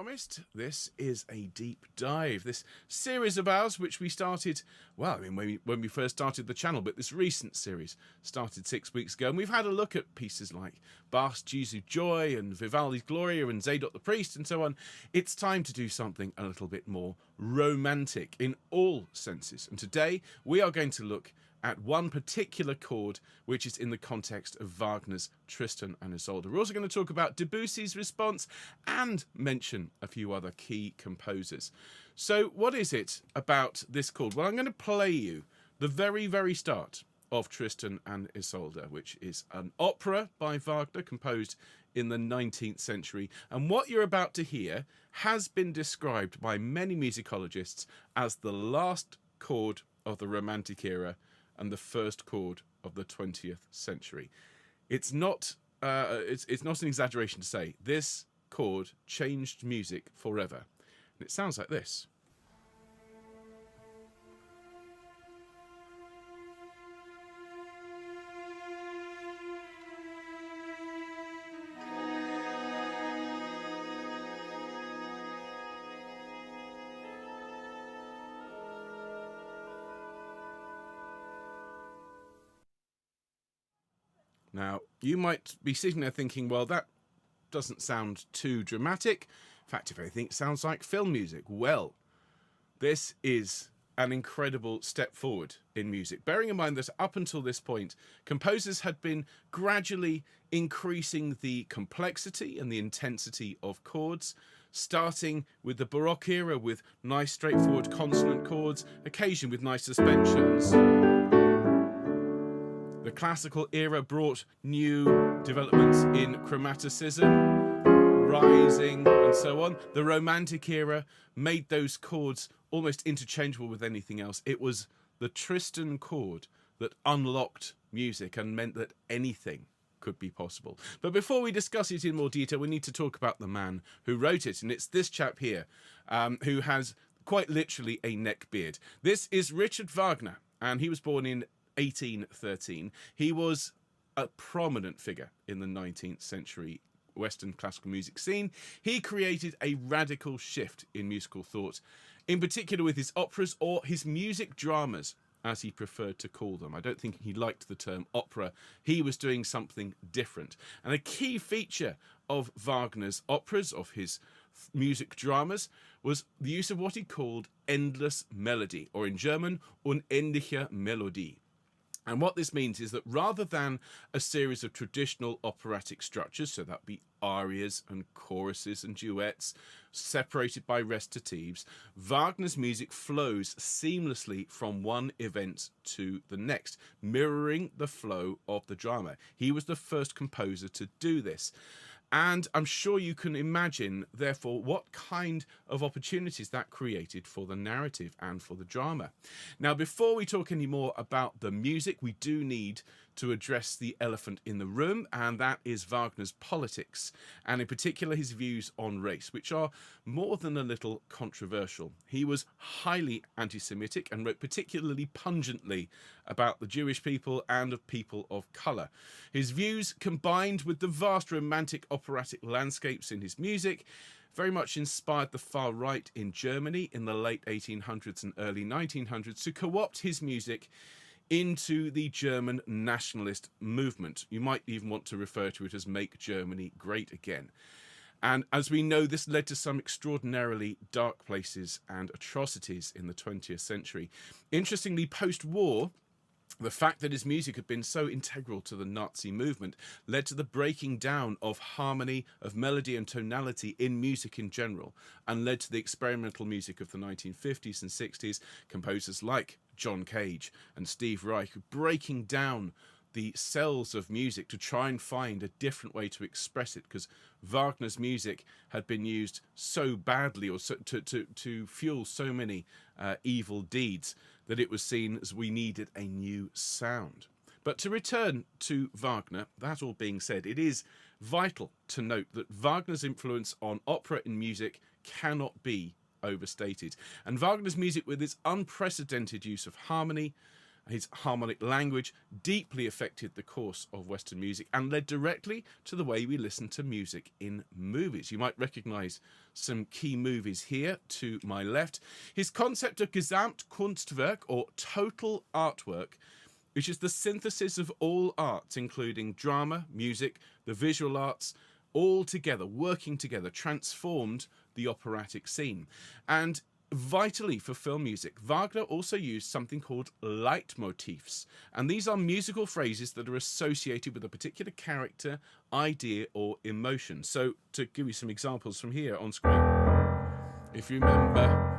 promised, this is a deep dive. This series of ours, which we started, well, I mean, when we first started the channel, but this recent series started 6 weeks ago, and we've had a look at pieces like Bach's Jesu Joy and Vivaldi's Gloria and Zadok the Priest and so on. It's time to do something a little bit more romantic in all senses. And today we are going to look at one particular chord which is in the context of Wagner's Tristan and Isolde. We're also going to talk about Debussy's response and mention a few other key composers. So what is it about this chord? Well, I'm going to play you the very, very start of Tristan and Isolde, which is an opera by Wagner composed in the 19th century. And what you're about to hear has been described by many musicologists as the last chord of the Romantic era and the first chord of the 20th century. It's not it's not an exaggeration to say this chord changed music forever. And it sounds like this. Now, you might be sitting there thinking, well, that doesn't sound too dramatic. In fact, if anything, it sounds like film music. Well, this is an incredible step forward in music. Bearing in mind that up until this point, composers had been gradually increasing the complexity and the intensity of chords, starting with the Baroque era with nice straightforward consonant chords, occasionally with nice suspensions. The classical era brought new developments in chromaticism, rising, and so on. The Romantic era made those chords almost interchangeable with anything else. It was the Tristan chord that unlocked music and meant that anything could be possible. But before we discuss it in more detail, we need to talk about the man who wrote it, and it's this chap here, who has quite literally a neck beard. This is Richard Wagner, and he was born in 1813. He was a prominent figure in the 19th century Western classical music scene. He created a radical shift in musical thought, in particular with his operas, or his music dramas, as he preferred to call them. I don't think he liked the term opera. He was doing something different. And a key feature of Wagner's operas, of his music dramas, was the use of what he called endless melody, or in German, unendliche Melodie. And what this means is that rather than a series of traditional operatic structures, so that would be arias and choruses and duets separated by recitatives, Wagner's music flows seamlessly from one event to the next, mirroring the flow of the drama. He was the first composer to do this. And I'm sure you can imagine, therefore, what kind of opportunities that created for the narrative and for the drama. Now, before we talk any more about the music, we do need to address the elephant in the room, and that is Wagner's politics, and in particular his views on race, which are more than a little controversial. He was highly anti-Semitic and wrote particularly pungently about the Jewish people and of people of colour. His views, combined with the vast romantic operatic landscapes in his music, very much inspired the far right in Germany in the late 1800s and early 1900s to co-opt his music into the German nationalist movement. You might even want to refer to it as Make Germany Great Again. And as we know, this led to some extraordinarily dark places and atrocities in the 20th century. Interestingly, post-war, the fact that his music had been so integral to the Nazi movement led to the breaking down of harmony, of melody and tonality in music in general, and led to the experimental music of the 1950s and 60s, composers like John Cage and Steve Reich breaking down the cells of music to try and find a different way to express it, because Wagner's music had been used so badly, or to fuel so many evil deeds, that it was seen as we needed a new sound. But to return to Wagner, that all being said, it is vital to note that Wagner's influence on opera and music cannot be overstated. And Wagner's music, with its unprecedented use of harmony, His harmonic language deeply affected the course of Western music and led directly to the way we listen to music in movies. You might recognise some key movies here to my left. His concept of Gesamtkunstwerk, or total artwork, which is the synthesis of all arts, including drama, music, the visual arts, all together, working together, transformed the operatic scene. And vitally for film music, Wagner also used something called leitmotifs, and these are musical phrases that are associated with a particular character, idea, or emotion. So, to give you some examples from here on screen, if you remember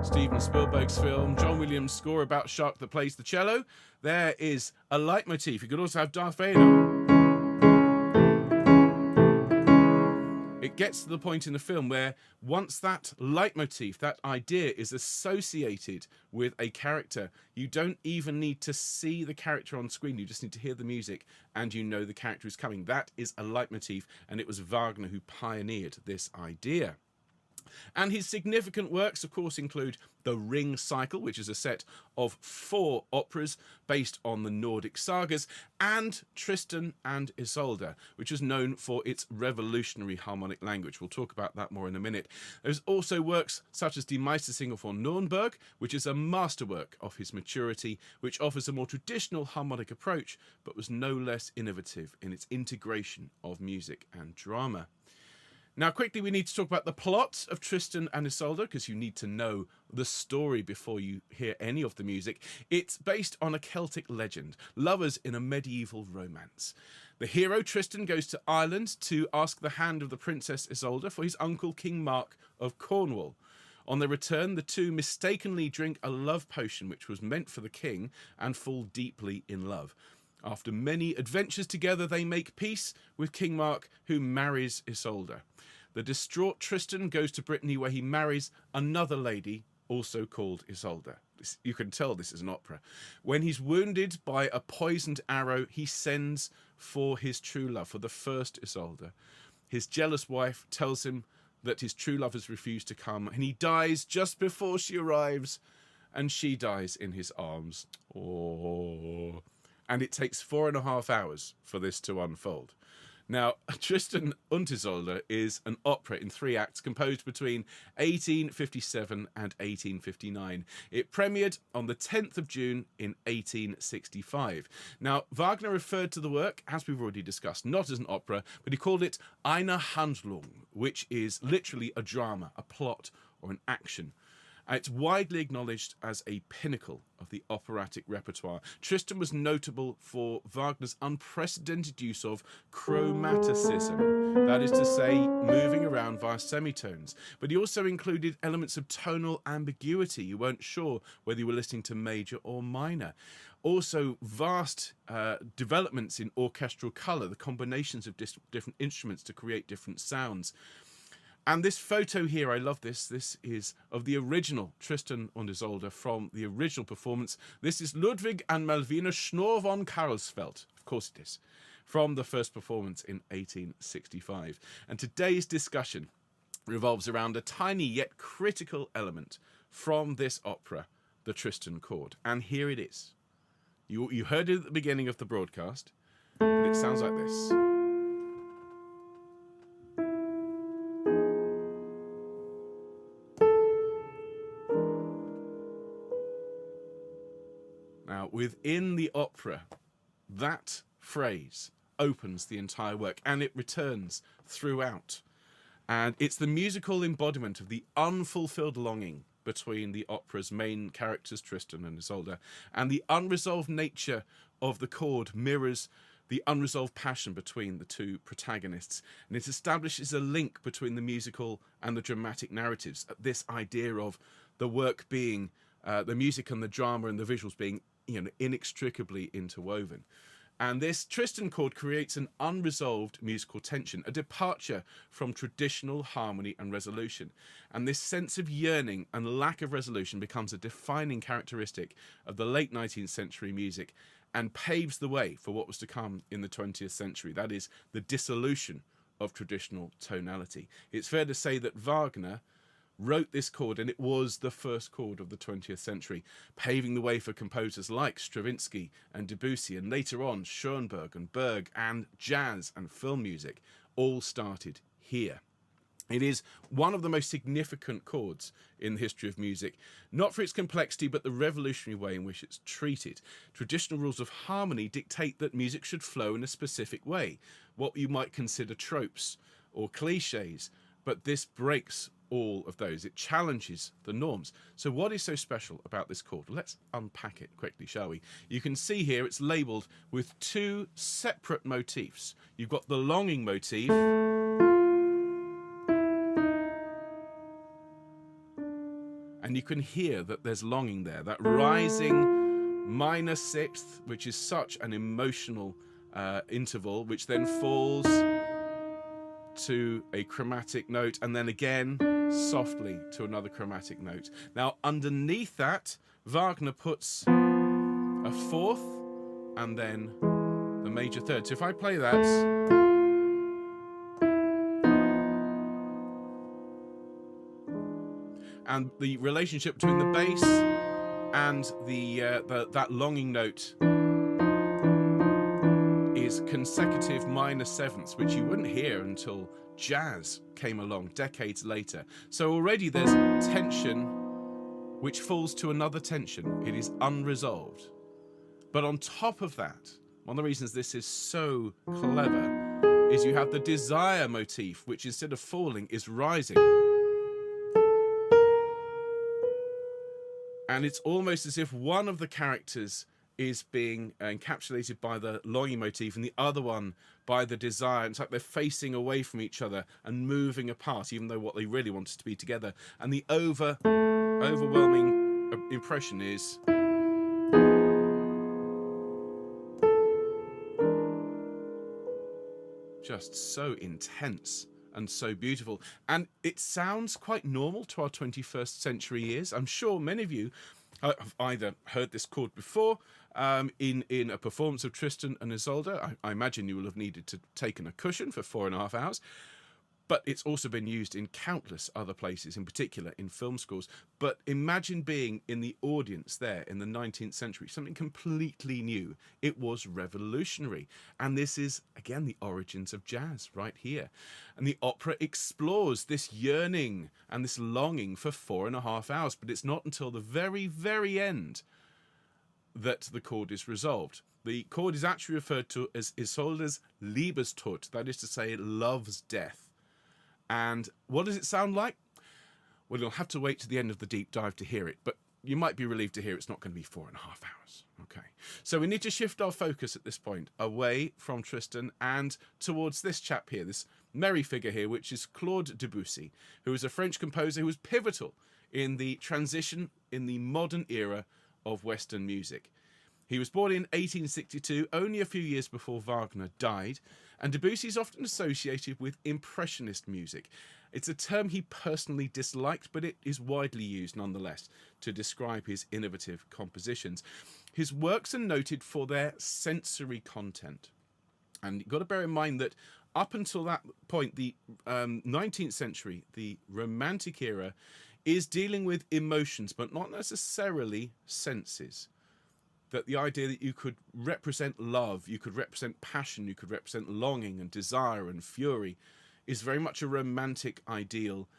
Steven Spielberg's film, John Williams' score about shark that plays the cello, there is a leitmotif. You could also have Darth Vader. It gets to the point in the film where once that leitmotif, that idea, is associated with a character, you don't even need to see the character on screen. You just need to hear the music and you know the character is coming. That is a leitmotif, and it was Wagner who pioneered this idea. And his significant works, of course, include The Ring Cycle, which is a set of 4 operas based on the Nordic sagas, and Tristan and Isolde, which is known for its revolutionary harmonic language. We'll talk about that more in a minute. There's also works such as Die Meistersinger von Nürnberg, which is a masterwork of his maturity, which offers a more traditional harmonic approach, but was no less innovative in its integration of music and drama. Now, quickly, we need to talk about the plot of Tristan and Isolde, because you need to know the story before you hear any of the music. It's based on a Celtic legend, lovers in a medieval romance. The hero, Tristan, goes to Ireland to ask the hand of the Princess Isolde for his uncle, King Mark of Cornwall. On their return, the two mistakenly drink a love potion which was meant for the king and fall deeply in love. After many adventures together, they make peace with King Mark, who marries Isolde. The distraught Tristan goes to Brittany, where he marries another lady, also called Isolde. You can tell this is an opera. When he's wounded by a poisoned arrow, he sends for his true love, for the first Isolde. His jealous wife tells him that his true love has refused to come, and he dies just before she arrives, and she dies in his arms. Oh. And it takes 4.5 hours for this to unfold. Now, Tristan und Isolde is an opera in 3 acts composed between 1857 and 1859. It premiered on the 10th of June in 1865. Now, Wagner referred to the work, as we've already discussed, not as an opera, but he called it eine Handlung, which is literally a drama, a plot, or an action. It's widely acknowledged as a pinnacle of the operatic repertoire. Tristan was notable for Wagner's unprecedented use of chromaticism, that is to say, moving around via semitones. But he also included elements of tonal ambiguity. You weren't sure whether you were listening to major or minor. Also, vast developments in orchestral colour, the combinations of different instruments to create different sounds. And this photo here, I love this. This is of the original Tristan und Isolde from the original performance. This is Ludwig and Malvina Schnorr von Karlsfeld. Of course it is. From the first performance in 1865. And today's discussion revolves around a tiny yet critical element from this opera, the Tristan Chord. And here it is. You heard it at the beginning of the broadcast, but it sounds like this. Now, within the opera, that phrase opens the entire work, and it returns throughout. And it's the musical embodiment of the unfulfilled longing between the opera's main characters, Tristan and Isolde, and the unresolved nature of the chord mirrors the unresolved passion between the two protagonists. And it establishes a link between the musical and the dramatic narratives. This idea of the work being, the music and the drama and the visuals being, inextricably interwoven. And this Tristan chord creates an unresolved musical tension, a departure from traditional harmony and resolution. And this sense of yearning and lack of resolution becomes a defining characteristic of the late 19th century music and paves the way for what was to come in the 20th century. That is, the dissolution of traditional tonality. It's fair to say that Wagner wrote this chord, and it was the first chord of the 20th century, paving the way for composers like Stravinsky and Debussy, and later on Schoenberg and Berg, and jazz and film music all started here. It is one of the most significant chords in the history of music, not for its complexity, but the revolutionary way in which it's treated. Traditional rules of harmony dictate that music should flow in a specific way, what you might consider tropes or cliches, but this breaks all of those. It challenges the norms. So what is so special about this chord? Let's unpack it quickly, shall we? You can see here it's labelled with two separate motifs. You've got the longing motif, and you can hear that there's longing there, that rising minor sixth, which is such an emotional interval, which then falls to a chromatic note, and then again softly to another chromatic note. Now underneath that, Wagner puts a fourth and then the major third. So if I play that, and the relationship between the bass and that longing note is consecutive minor sevenths, which you wouldn't hear until jazz came along decades later. So already there's tension which falls to another tension. It is unresolved. But on top of that, one of the reasons this is so clever is you have the desire motif, which instead of falling is rising. And it's almost as if one of the characters is being encapsulated by the longing motif and the other one by the desire. It's like they're facing away from each other and moving apart, even though what they really want is to be together. And the overwhelming impression is just so intense and so beautiful. And it sounds quite normal to our 21st century ears. I'm sure many of you have either heard this chord before in a performance of Tristan and Isolde. I imagine you will have needed to taken a cushion for 4.5 hours. But it's also been used in countless other places, in particular in film scores. But imagine being in the audience there in the 19th century, something completely new. It was revolutionary. And this is, again, the origins of jazz right here. And the opera explores this yearning and this longing for 4.5 hours. But it's not until the very, very end that the chord is resolved. The chord is actually referred to as Isolde's Liebestod, that is to say, love's death. And what does it sound like? Well, you'll have to wait to the end of the deep dive to hear it, but you might be relieved to hear it's not going to be 4.5 hours. Okay, so we need to shift our focus at this point away from Tristan and towards this chap here, this merry figure here, which is Claude Debussy, who is a French composer who was pivotal in the transition in the modern era of Western music. He was born in 1862, only a few years before Wagner died, and Debussy is often associated with Impressionist music. It's a term he personally disliked, but it is widely used nonetheless to describe his innovative compositions. His works are noted for their sensory content. And you've got to bear in mind that up until that point, the 19th century, the Romantic era, is dealing with emotions, but not necessarily senses. That the idea that you could represent love, you could represent passion, you could represent longing and desire and fury is very much a romantic ideal.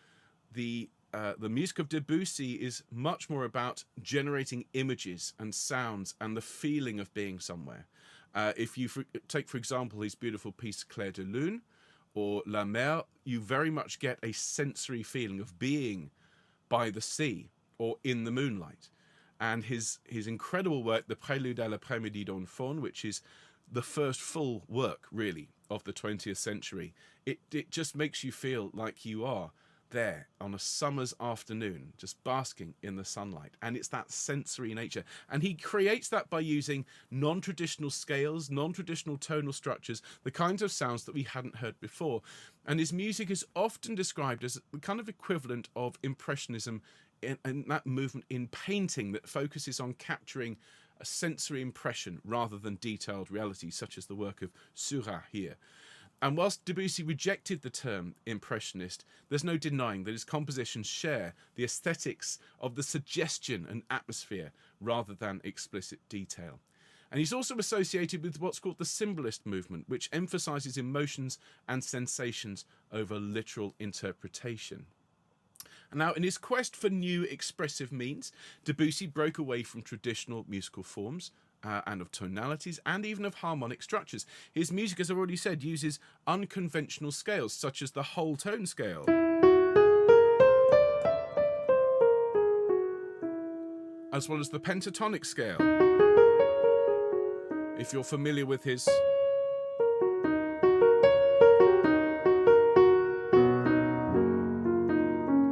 The music of Debussy is much more about generating images and sounds and the feeling of being somewhere. If you take, for example, his beautiful piece Clair de Lune or La Mer, you very much get a sensory feeling of being by the sea or in the moonlight. And his incredible work, the Prelude à l'après-midi d'un faune, which is the first full work, really, of the 20th century, it just makes you feel like you are there on a summer's afternoon, just basking in the sunlight. And it's that sensory nature. And he creates that by using non-traditional scales, non-traditional tonal structures, the kinds of sounds that we hadn't heard before. And his music is often described as the kind of equivalent of Impressionism in that movement in painting that focuses on capturing a sensory impression rather than detailed reality, such as the work of Seurat here. And whilst Debussy rejected the term impressionist, there's no denying that his compositions share the aesthetics of the suggestion and atmosphere rather than explicit detail. And he's also associated with what's called the symbolist movement, which emphasises emotions and sensations over literal interpretation. Now, in his quest for new expressive means, Debussy broke away from traditional musical forms and of tonalities and even of harmonic structures. His music, as I've already said, uses unconventional scales such as the whole tone scale, as well as the pentatonic scale. If you're familiar with his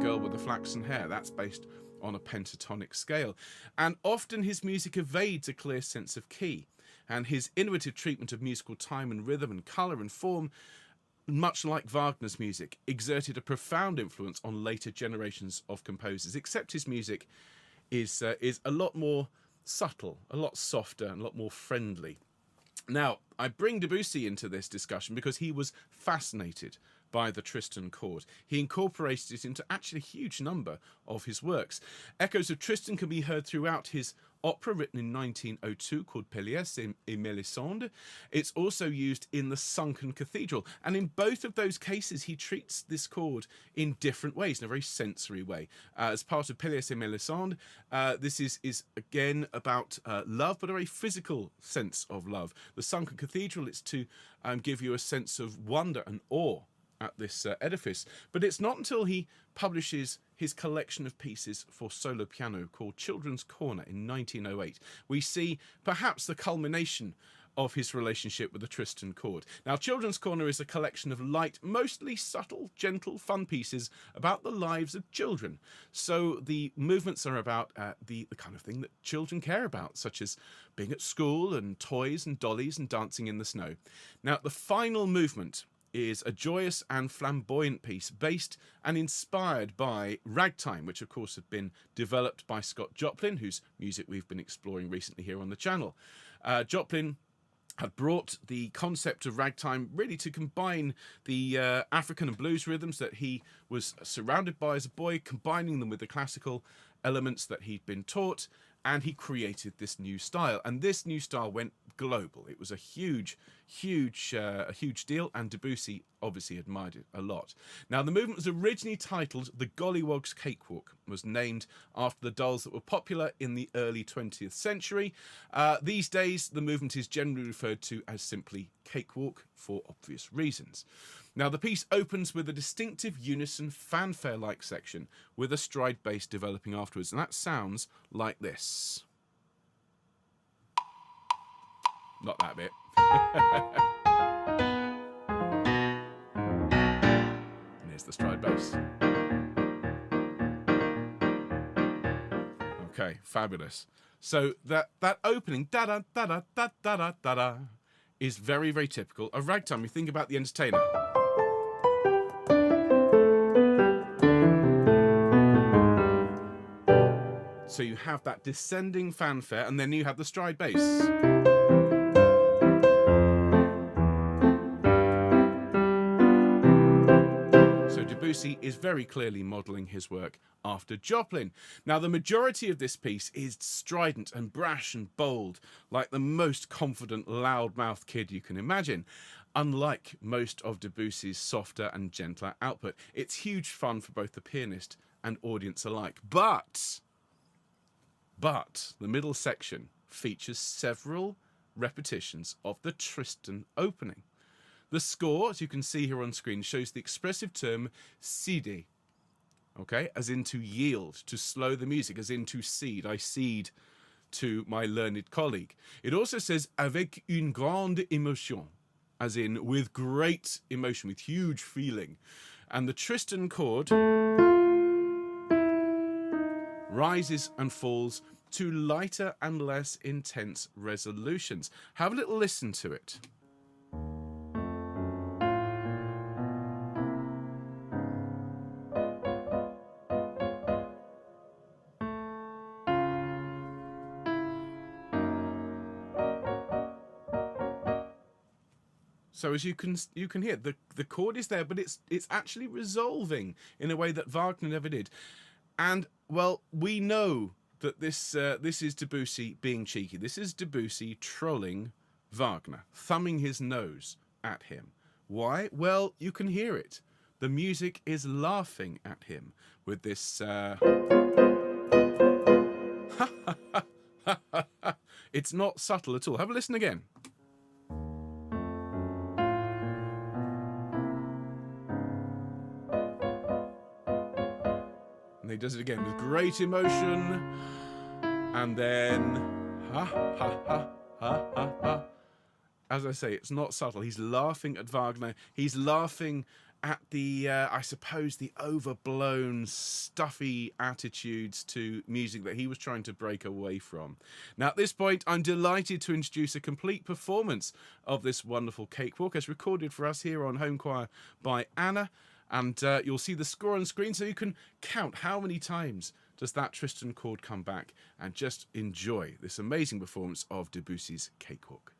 Girl with the Flaxen Hair, that's based on a pentatonic scale. And often his music evades a clear sense of key, and his innovative treatment of musical time and rhythm and colour and form, much like Wagner's music, exerted a profound influence on later generations of composers, except his music is a lot more subtle, a lot softer and a lot more friendly. Now, I bring Debussy into this discussion because he was fascinated by the Tristan chord. He incorporated it into actually a huge number of his works. Echoes of Tristan can be heard throughout his opera written in 1902 called Pelléas et Mélisande. It's also used in The Sunken Cathedral, and in both of those cases he treats this chord in different ways, in a very sensory way. As part of Pelléas et Mélisande, this is again about love, but a very physical sense of love. The Sunken Cathedral, it's to give you a sense of wonder and awe at this edifice. But it's not until he publishes his collection of pieces for solo piano called Children's Corner in 1908 we see perhaps the culmination of his relationship with the Tristan chord. Now, Children's Corner is a collection of light, mostly subtle, gentle, fun pieces about the lives of children. So the movements are about the kind of thing that children care about, such as being at school and toys and dollies and dancing in the snow. Now, the final movement is a joyous and flamboyant piece based and inspired by ragtime, which of course had been developed by Scott Joplin, whose music we've been exploring recently here on the channel. Joplin had brought the concept of ragtime really to combine the African and blues rhythms that he was surrounded by as a boy, combining them with the classical elements that he'd been taught, and he created this new style. And this new style went global. It was a huge deal, and Debussy obviously admired it a lot. Now, the movement was originally titled The Gollywog's Cakewalk, was named after the dolls that were popular in the early 20th century. These days, the movement is generally referred to as simply Cakewalk for obvious reasons. Now, the piece opens with a distinctive unison fanfare-like section with a stride bass developing afterwards, and that sounds like this. Not that bit. And here's the stride bass. Okay, fabulous. So that opening, da-da, da-da, da-da, da-da, is very, very typical of ragtime. You think about The Entertainer. So you have that descending fanfare, and then you have the stride bass. So Debussy is very clearly modelling his work after Joplin. Now, the majority of this piece is strident and brash and bold, like the most confident, loud-mouthed kid you can imagine. Unlike most of Debussy's softer and gentler output, it's huge fun for both the pianist and audience alike. But the middle section features several repetitions of the Tristan opening. The score, as you can see here on screen, shows the expressive term céder, okay, as in to yield, to slow the music, as in to cede. I cede to my learned colleague. It also says avec une grande émotion, as in with great emotion, with huge feeling. And the Tristan chord rises and falls to lighter and less intense resolutions. Have a little listen to it. So as you can hear, the chord is there, but it's actually resolving in a way that Wagner never did. And well, we know that this is Debussy being cheeky. This is Debussy trolling Wagner, thumbing his nose at him. Why? Well, you can hear it. The music is laughing at him with this. It's not subtle at all. Have a listen again. And he does it again with great emotion. And then, ha, ha, ha, ha, ha, ha. As I say, it's not subtle. He's laughing at Wagner. He's laughing at the, I suppose, the overblown, stuffy attitudes to music that he was trying to break away from. Now, at this point, I'm delighted to introduce a complete performance of this wonderful Cakewalk, as recorded for us here on Homechoir by Anna. And you'll see the score on screen, so you can count how many times does that Tristan chord come back, and just enjoy this amazing performance of Debussy's Cakewalk.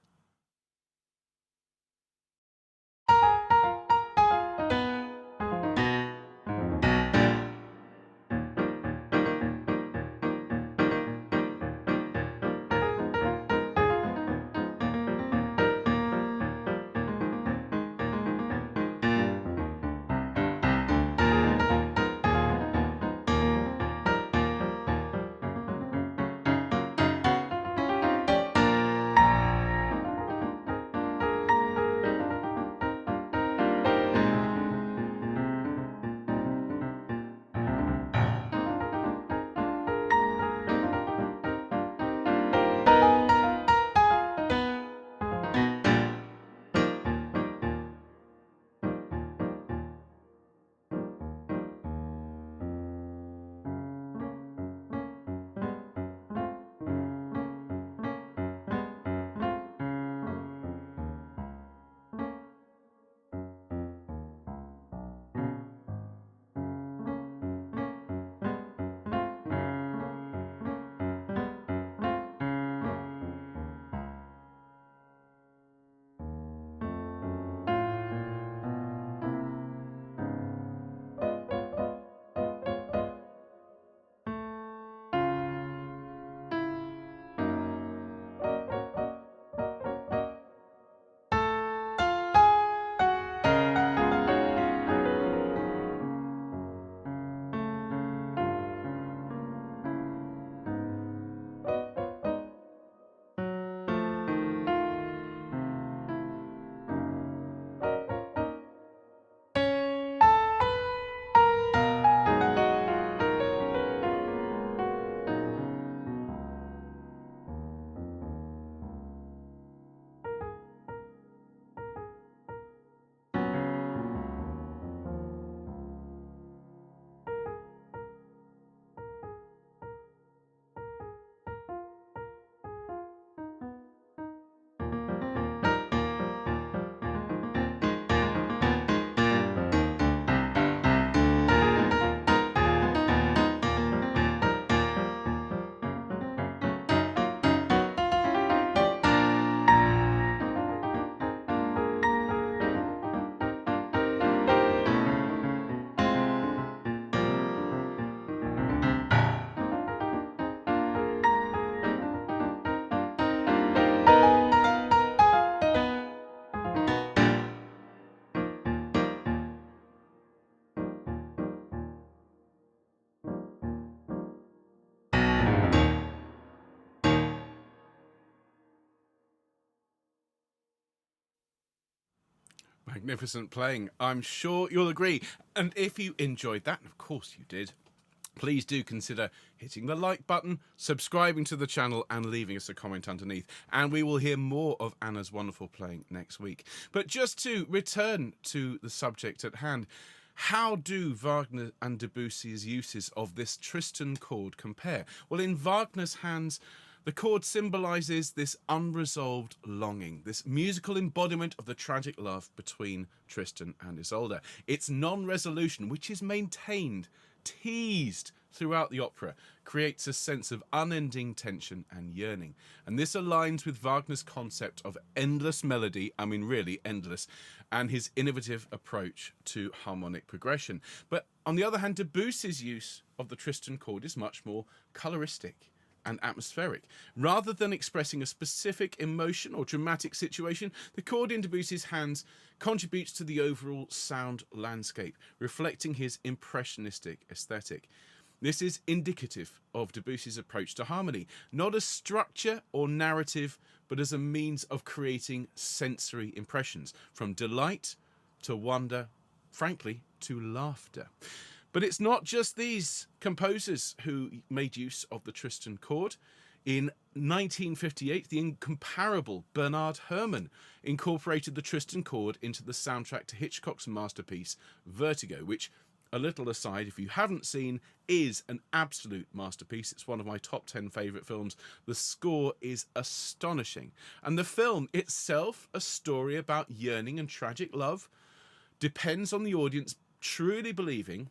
Magnificent playing. I'm sure you'll agree. And if you enjoyed that, and of course you did, please do consider hitting the like button, subscribing to the channel, and leaving us a comment underneath. And we will hear more of Anna's wonderful playing next week. But just to return to the subject at hand, how do Wagner and Debussy's uses of this Tristan chord compare? Well, in Wagner's hands, the chord symbolises this unresolved longing, this musical embodiment of the tragic love between Tristan and Isolde. Its non-resolution, which is maintained, teased throughout the opera creates a sense of unending tension and yearning. And this aligns with Wagner's concept of endless melody, I mean really endless, and his innovative approach to harmonic progression. But on the other hand, Debussy's use of the Tristan chord is much more coloristic and atmospheric. Rather than expressing a specific emotion or dramatic situation, the chord in Debussy's hands contributes to the overall sound landscape, reflecting his impressionistic aesthetic. This is indicative of Debussy's approach to harmony, not as structure or narrative, but as a means of creating sensory impressions, from delight to wonder, frankly, to laughter. But it's not just these composers who made use of the Tristan chord. In 1958, the incomparable Bernard Herrmann incorporated the Tristan chord into the soundtrack to Hitchcock's masterpiece, Vertigo, which, a little aside, if you haven't seen, is an absolute masterpiece. It's one of my top 10 favourite films. The score is astonishing. And the film itself, a story about yearning and tragic love, depends on the audience truly believing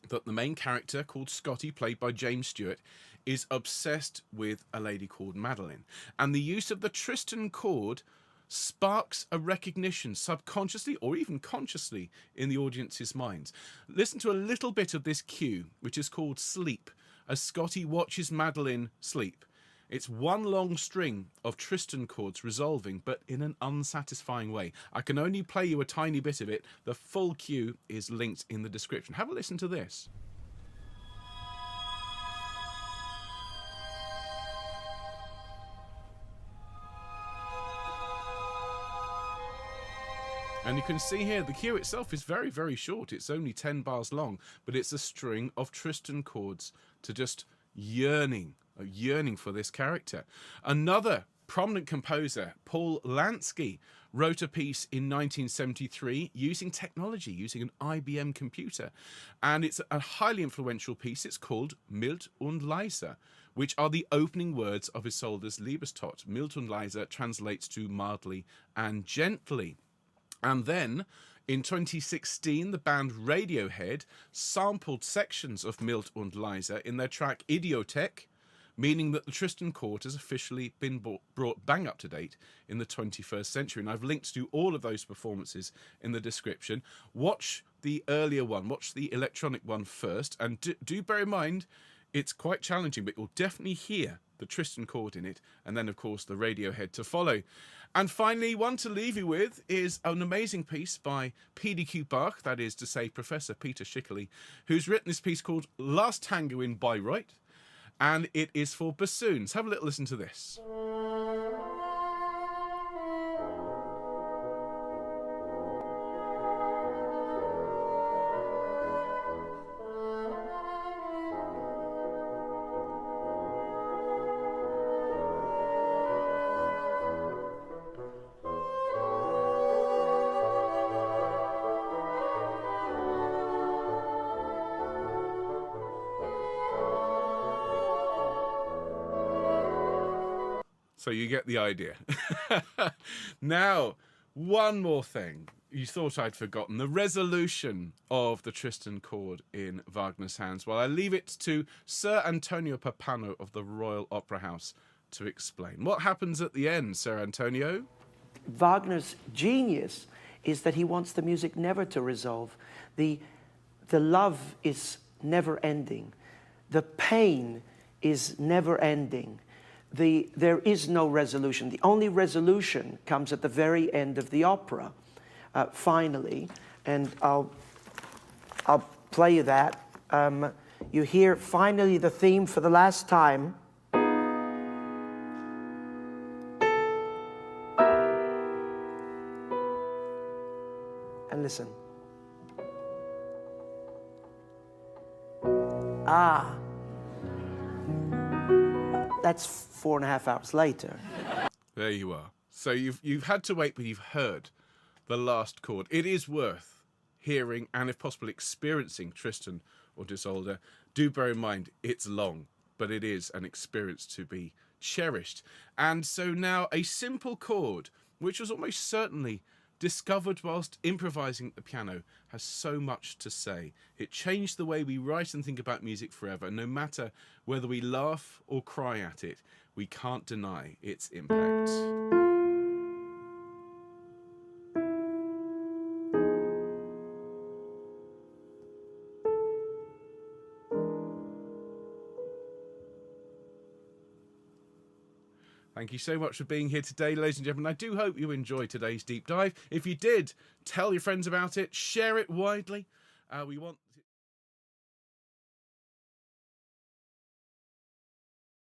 that the main character, called Scotty, played by James Stewart, is obsessed with a lady called Madeline. And the use of the Tristan chord sparks a recognition, subconsciously or even consciously, in the audience's minds. Listen to a little bit of this cue, which is called Sleep, as Scotty watches Madeline sleep. It's one long string of Tristan chords resolving, but in an unsatisfying way. I can only play you a tiny bit of it. The full cue is linked in the description. Have a listen to this. And you can see here, the cue itself is very, very short. It's only 10 bars long, but it's a string of Tristan chords to just yearning for this character. Another prominent composer, Paul Lansky, wrote a piece in 1973 using technology, using an IBM computer. And it's a highly influential piece. It's called Mild und Leise, which are the opening words of Isolde's Liebestod. Mild und Leise translates to mildly and gently. And then, in 2016, the band Radiohead sampled sections of Mild und Leise in their track Idioteque, meaning that the Tristan chord has officially been brought bang up to date in the 21st century. And I've linked to all of those performances in the description. Watch the earlier one, watch the electronic one first, and do bear in mind, it's quite challenging, but you'll definitely hear the Tristan chord in it, and then, of course, the Radiohead to follow. And finally, one to leave you with is an amazing piece by PDQ Bach, that is to say Professor Peter Schikele, who's written this piece called Last Tango in Bayreuth, and it is for bassoons. Have a little listen to this. So you get the idea. Now, one more thing you thought I'd forgotten. The resolution of the Tristan chord in Wagner's hands. Well, I leave it to Sir Antonio Pappano of the Royal Opera House to explain. What happens at the end, Sir Antonio? Wagner's genius is that he wants the music never to resolve. The love is never ending. The pain is never ending. There is no resolution. The only resolution comes at the very end of the opera, finally. And I'll play you that. You hear finally the theme for the last time. And listen. Ah. That's 4.5 hours later. There you are. So you've had to wait, but you've heard the last chord. It is worth hearing and, if possible, experiencing Tristan or Isolde. Do bear in mind, it's long, but it is an experience to be cherished. And so now a simple chord, which was almost certainly discovered whilst improvising at the piano, has so much to say. It changed the way we write and think about music forever. No matter whether we laugh or cry at it, we can't deny its impact. Thank you so much for being here today, ladies and gentlemen. I do hope you enjoyed today's deep dive. If you did, tell your friends about it, share it widely. We want